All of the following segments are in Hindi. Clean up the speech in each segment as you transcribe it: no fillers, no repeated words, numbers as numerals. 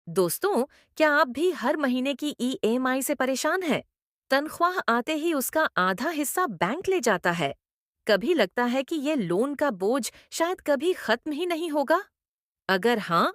दोस्तों, क्या आप भी हर महीने की ईएमआई से परेशान हैं? तनख्वाह आते ही उसका आधा हिस्सा बैंक ले जाता है। कभी लगता है कि ये लोन का बोझ शायद कभी खत्म ही नहीं होगा। अगर हाँ,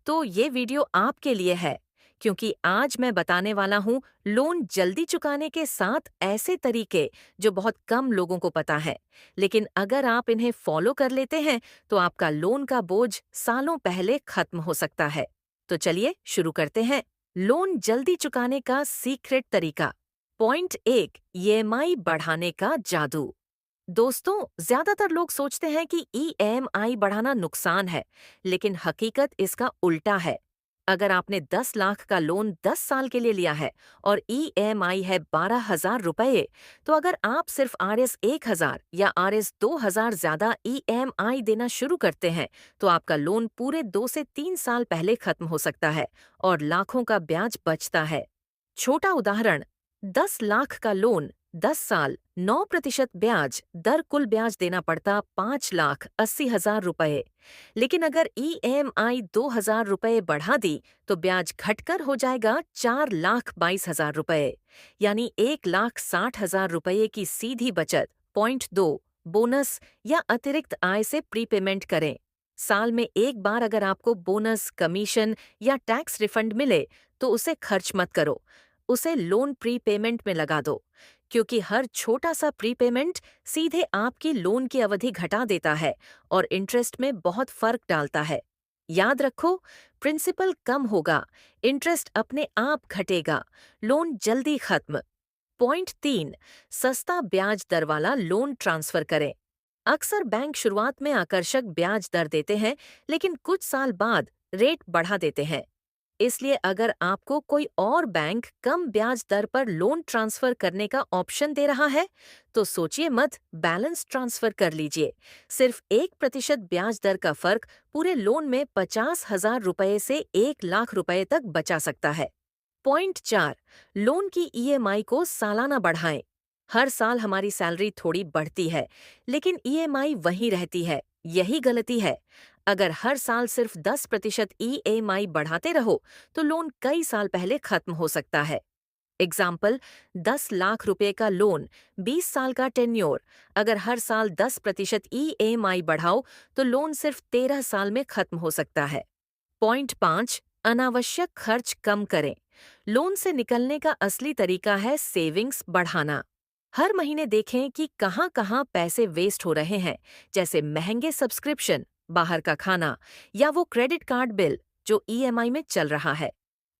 तो ये वीडियो आपके लिए है, क्योंकि आज मैं बताने वाला हूँ लोन जल्दी चुकाने के 7 ऐसे तरीके जो बहुत कम लोगों को पता है। लेकिन अगर आप इन्हें फॉलो कर लेते हैं, तो आपका लोन का बोझ सालों पहले खत्म हो सकता है। तो चलिए शुरू करते हैं। लोन जल्दी चुकाने का सीक्रेट तरीका। पॉइंट 1, ईएमआई बढ़ाने का जादू। दोस्तों, ज्यादातर लोग सोचते हैं कि ईएमआई बढ़ाना नुकसान है, लेकिन हकीकत इसका उल्टा है। अगर आपने 10 लाख का लोन 10 साल के लिए लिया है और ईएमआई है 12,000 रुपये, तो अगर आप सिर्फ आरएस 1,000 या आरएस 2,000 ज्यादा ईएमआई देना शुरू करते हैं, तो आपका लोन पूरे 2 से 3 साल पहले खत्म हो सकता है और लाखों का ब्याज बचता है। छोटा उदाहरण, 10 लाख का लोन, 10 साल, 9% ब्याज दर, कुल ब्याज देना पड़ता 5,80,000 रुपये। लेकिन अगर ईएमआई 2,000 रुपये बढ़ा दी, तो ब्याज घटकर हो जाएगा 4,22,000 रुपये, यानी 1,60,000 रुपये की सीधी बचत। पॉइंट 2, बोनस या अतिरिक्त आय से प्रीपेमेंट करें। साल में एक बार अगर आपको बोनस, कमीशन या टैक्स रिफंड मिले, तो उसे खर्च मत करो, उसे लोन प्रीपेमेंट में लगा दो, क्योंकि हर छोटा सा प्रीपेमेंट सीधे आपकी लोन की अवधि घटा देता है और इंटरेस्ट में बहुत फर्क डालता है। याद रखो, प्रिंसिपल कम होगा, इंटरेस्ट अपने आप घटेगा, लोन जल्दी खत्म। पॉइंट 3, सस्ता ब्याज दर वाला लोन ट्रांसफर करें। अक्सर बैंक शुरुआत में आकर्षक ब्याज दर देते हैं, लेकिन कुछ साल बाद रेट बढ़ा देते हैं। इसलिए अगर आपको कोई और बैंक कम ब्याज दर पर लोन ट्रांसफर करने का ऑप्शन दे रहा है, तो सोचिए मत, बैलेंस ट्रांसफर कर लीजिए। सिर्फ 1% ब्याज दर का फर्क पूरे लोन में 50,000 रुपये से 1,00,000 रुपये तक बचा सकता है। पॉइंट 4, लोन की ईएमआई को सालाना बढ़ाएं। हर साल हमारी सैलरी थोड़ी बढ़ती है, लेकिन ईएमआई वही रहती है। यही गलती है। अगर हर साल सिर्फ 10% ईएमआई बढ़ाते रहो, तो लोन कई साल पहले खत्म हो सकता है। एग्जाम्पल, 10 लाख रुपए का लोन, 20 साल का टेन्योर। अगर हर साल 10% ईएमआई बढ़ाओ, तो लोन सिर्फ 13 साल में खत्म हो सकता है। पॉइंट 5, अनावश्यक खर्च कम करें। लोन से निकलने का असली तरीका है सेविंग्स बढ़ाना। हर महीने देखें कि कहाँ कहाँ पैसे वेस्ट हो रहे हैं, जैसे महंगे सब्सक्रिप्शन, बाहर का खाना या वो क्रेडिट कार्ड बिल जो ईएमआई में चल रहा है।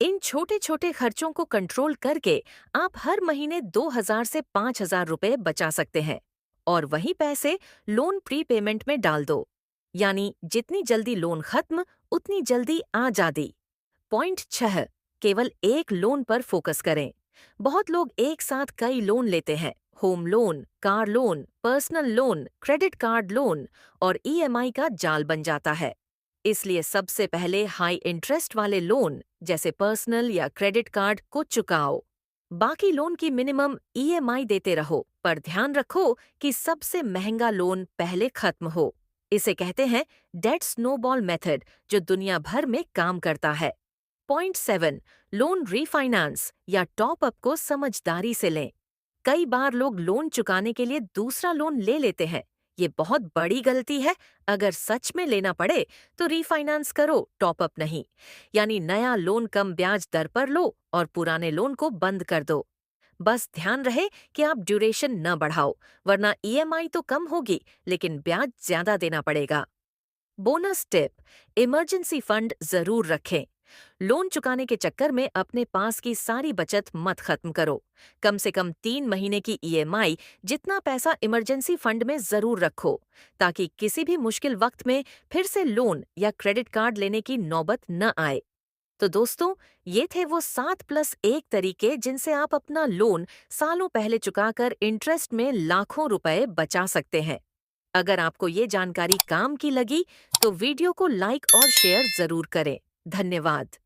इन छोटे छोटे खर्चों को कंट्रोल करके आप हर महीने 2,000 से 5,000 रुपए बचा सकते हैं और वही पैसे लोन प्रीपेमेंट में डाल दो। यानी जितनी जल्दी लोन खत्म, उतनी जल्दी आजादी। पॉइंट 6, केवल एक लोन पर फोकस करें। बहुत लोग एक साथ कई लोन लेते हैं, home loan, car loan, personal loan, credit card loan, और ईएमआई का जाल बन जाता है। इसलिए सबसे पहले हाई इंटरेस्ट वाले लोन जैसे पर्सनल या क्रेडिट कार्ड को चुकाओ। बाकी लोन की मिनिमम ईएमआई देते रहो, पर ध्यान रखो कि सबसे महंगा लोन पहले खत्म हो। इसे कहते हैं डेट स्नोबॉल मेथड, जो दुनिया भर में काम करता है। पॉइंट 7, लोन रीफाइनेंस या टॉप अप को समझदारी से लें। कई बार लोग लोन चुकाने के लिए दूसरा लोन ले लेते हैं। ये बहुत बड़ी गलती है। अगर सच में लेना पड़े, तो रीफाइनेंस करो, टॉप अप नहीं। यानी नया लोन कम ब्याज दर पर लो और पुराने लोन को बंद कर दो। बस ध्यान रहे कि आप ड्यूरेशन न बढ़ाओ, वरना ईएमआई तो कम होगी, लेकिन ब्याज ज्यादा देना पड़ेगा। बोनस टिप, इमरजेंसी फंड जरूर रखें। लोन चुकाने के चक्कर में अपने पास की सारी बचत मत खत्म करो। कम से कम 3 महीने की ईएमआई जितना पैसा इमरजेंसी फंड में जरूर रखो, ताकि किसी भी मुश्किल वक्त में फिर से लोन या क्रेडिट कार्ड लेने की नौबत न आए। तो दोस्तों, ये थे वो 7+1 तरीके जिनसे आप अपना लोन सालों पहले चुकाकर इंटरेस्ट में लाखों रुपए बचा सकते हैं। अगर आपको ये जानकारी काम की लगी, तो वीडियो को लाइक और शेयर जरूर करें। धन्यवाद।